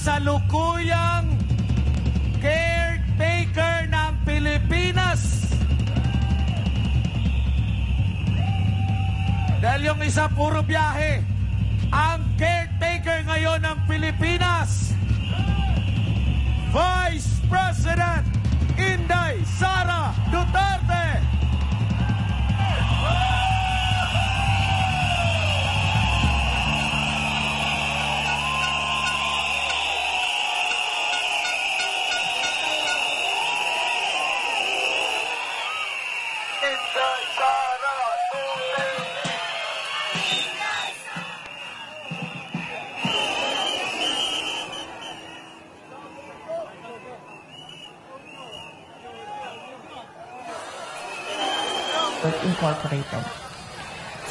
kasalukuyang caretaker ng Pilipinas. Dahil yung isa puro biyahe, ang caretaker ngayon ng Pilipinas, Vice President Inday Sara Duterte. Incorporated.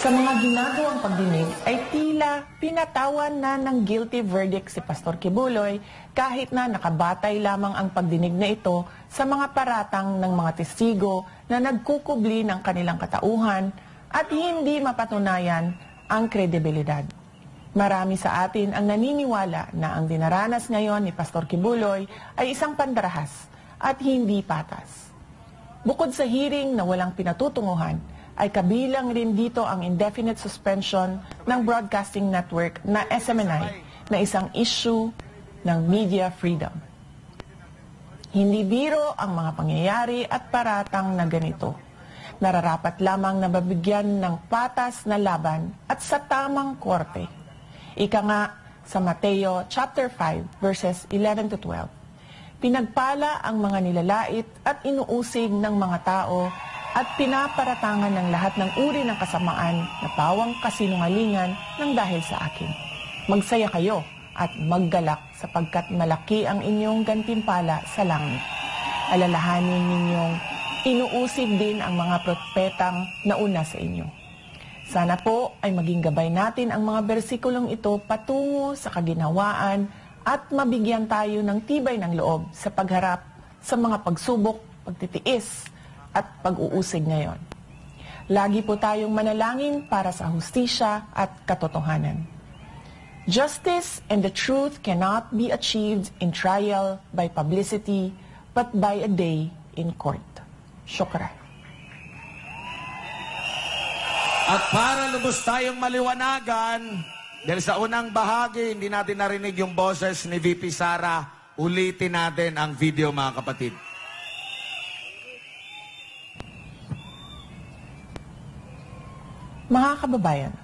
Sa mga ginagawang pagdinig ay tila pinatawan na ng guilty verdict si Pastor Kibuloy kahit na nakabatay lamang ang pagdinig na ito sa mga paratang ng mga testigo na nagkukubli ng kanilang katauhan at hindi mapatunayan ang kredibilidad. Marami sa atin ang naniniwala na ang dinaranas ngayon ni Pastor Kibuloy ay isang pandarahas at hindi patas. Bukod sa hearing na walang pinatutunguhan, ay kabilang rin dito ang indefinite suspension ng broadcasting network na SMNI na isang issue ng media freedom. Hindi biro ang mga pangyayari at paratang na ganito. Nararapat lamang na mabigyan ng patas na laban at sa tamang korte. Ika nga sa Mateo chapter 5 verses 11 to 12. Pinagpala ang mga nilalait at inuusig ng mga tao at pinaparatangan ng lahat ng uri ng kasamaan na pawang kasinungalingan ng dahil sa akin. Magsaya kayo at maggalak sapagkat malaki ang inyong gantimpala sa langit. Alalahanin ninyong inuusig din ang mga propetang nauna sa inyo. Sana po ay maging gabay natin ang mga bersikulong ito patungo sa kaginhawaan at mabigyan tayo ng tibay ng loob sa pagharap sa mga pagsubok, pagtitiis, at pag-uusig ngayon. Lagi po tayong manalangin para sa hustisya at katotohanan. Justice and the truth cannot be achieved in trial by publicity, but by a day in court. Syukran. At para lubos tayong maliwanagan, dahil sa unang bahagi, hindi natin narinig yung boses ni VP Sara. Ulitin natin ang video, mga kapatid. Mga kababayan,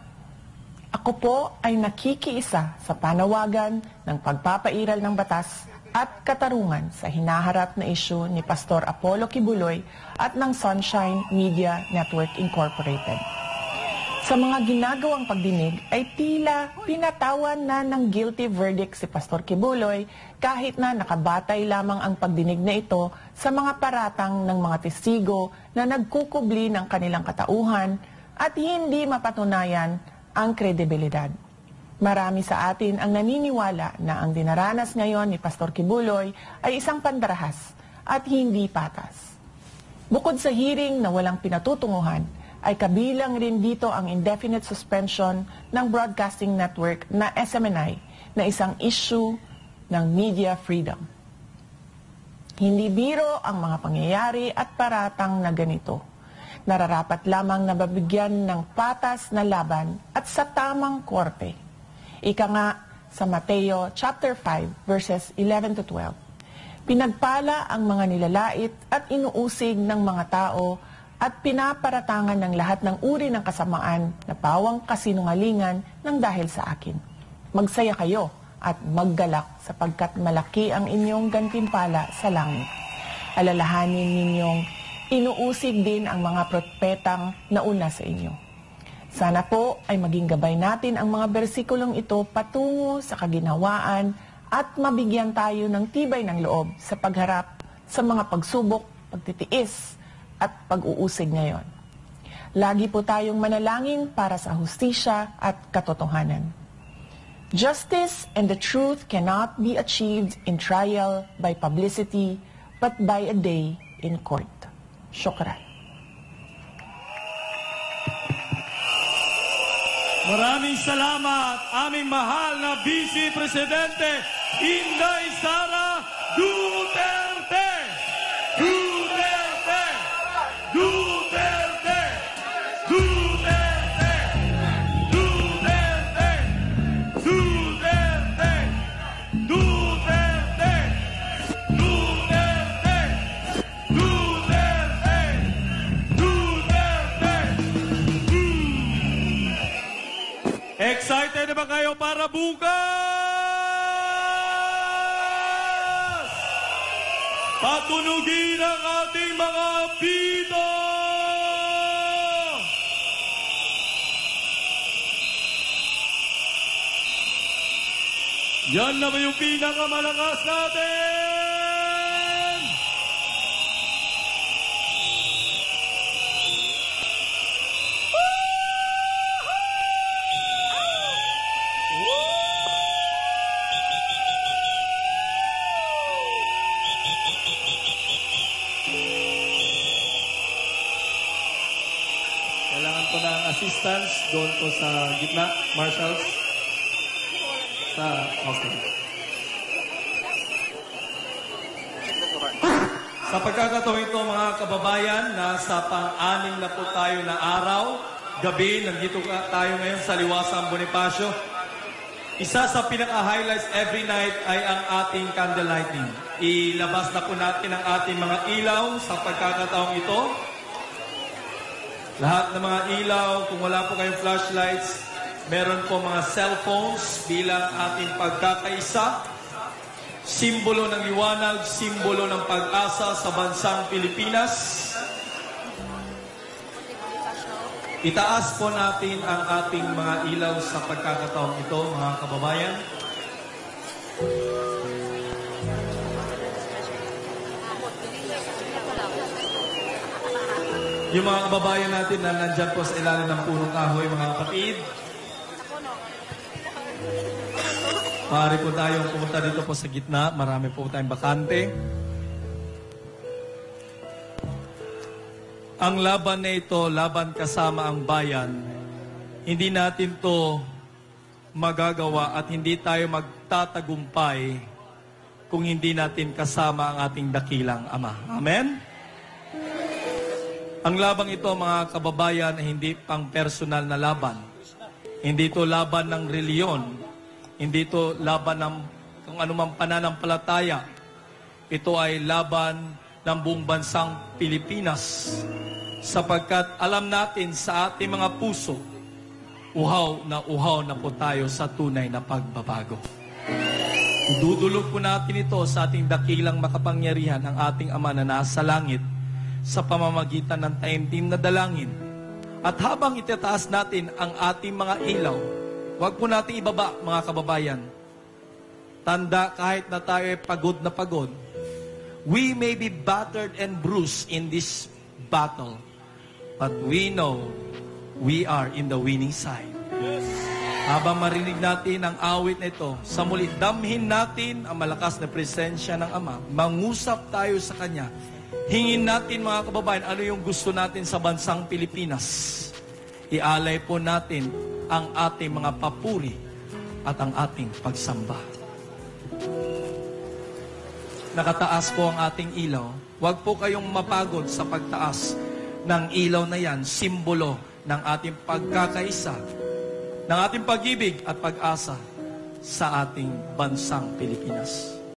ako po ay nakikiisa sa panawagan ng pagpapairal ng batas at katarungan sa hinaharap na isyu ni Pastor Apollo Kibuloy at ng Sunshine Media Network Incorporated. Sa mga ginagawang pagdinig ay tila pinatawan na ng guilty verdict si Pastor Kibuloy kahit na nakabatay lamang ang pagdinig na ito sa mga paratang ng mga testigo na nagkukubli ng kanilang katauhan at hindi mapatunayan ang kredibilidad. Marami sa atin ang naniniwala na ang dinaranas ngayon ni Pastor Kibuloy ay isang pandarahas at hindi patas. Bukod sa hearing na walang pinatutunguhan, ay kabilang rin dito ang indefinite suspension ng broadcasting network na SMNI na isang issue ng media freedom. Hindi biro ang mga pangyayari at paratang na ganito. Nararapat lamang na mabigyan ng patas na laban at sa tamang korte. Ika nga sa Mateo chapter 5 verses 11 to 12. Pinagpala ang mga nilalait at inuusig ng mga tao at pinaparatangan ng lahat ng uri ng kasamaan na pawang kasinungalingan ng dahil sa akin. Magsaya kayo at maggalak sapagkat malaki ang inyong gantimpala sa langit. Alalahanin ninyong inuusig din ang mga propetang nauna sa inyo. Sana po ay maging gabay natin ang mga bersikulong ito patungo sa kaginhawaan at mabigyan tayo ng tibay ng loob sa pagharap sa mga pagsubok, pagtitiis, at pag-uusig ngayon. Lagi po tayong manalangin para sa hustisya at katotohanan. Justice and the truth cannot be achieved in trial by publicity, but by a day in court. Syukran. Maraming salamat, aming mahal na Vice Presidente Inday Sara Duterte! Duterte! Duterte! Duterte! Duterte! Duterte! Duterte! Duterte! Duterte! Duterte! Excited na ba kayo para bukas? Patunugin ang ating mga pito! Yan na ba yung pinakamalakas natin? Kailangan ko ng assistance doon po sa gitna, marshals. Okay. Sa pagkakataon ito, mga kababayan, nasa pang-anim na po tayo na araw, gabi, nandito tayo ngayon sa Liwasang Bonifacio. Isa sa pinaka-highlights every night ay ang ating candle lighting. Ilabas na po natin ang ating mga ilaw sa pagkakataong ito. Lahat ng mga ilaw, kung wala po kayong flashlights, meron po mga cellphones bilang ating pagkakaisa. Simbolo ng liwanag, simbolo ng pag-asa sa bansang Pilipinas. Itaas po natin ang ating mga ilaw sa pagkakataong ito, mga kababayan. Yung mga kababayan natin na nandyan po sa ilalim ng punong kahoy, mga kapatid. Maaari po tayong pumunta dito po sa gitna. Marami po tayong bakante. Ang laban na ito, laban kasama ang bayan, hindi natin to magagawa at hindi tayo magtatagumpay kung hindi natin kasama ang ating dakilang Ama. Amen? Ang labang ito, mga kababayan, ay hindi pang personal na laban. Hindi ito laban ng reliyon. Hindi ito laban ng kung anumang pananampalataya. Ito ay laban ng buong bansang Pilipinas. Sapagkat alam natin sa ating mga puso, uhaw na po tayo sa tunay na pagbabago. Dudulog po natin ito sa ating dakilang makapangyarihan, ang ating Ama na nasa langit, sa pamamagitan ng taimtim na dalangin. At habang itataas natin ang ating mga ilaw, huwag po natin ibaba, mga kababayan. Tanda, kahit na tayo ay pagod na pagod, we may be battered and bruised in this battle, but we know we are in the winning side. Habang marinig natin ang awit na ito, sa muli, damhin natin ang malakas na presensya ng Ama. Mangusap tayo sa Kanya. Hingin natin, mga kababayan, ano yung gusto natin sa bansang Pilipinas. Ialay po natin ang ating mga papuri at ang ating pagsamba. Nakataas po ang ating ilaw. Huwag po kayong mapagod sa pagtaas ng ilaw na yan, simbolo ng ating pagkakaisa, ng ating pag-ibig at pag-asa sa ating bansang Pilipinas.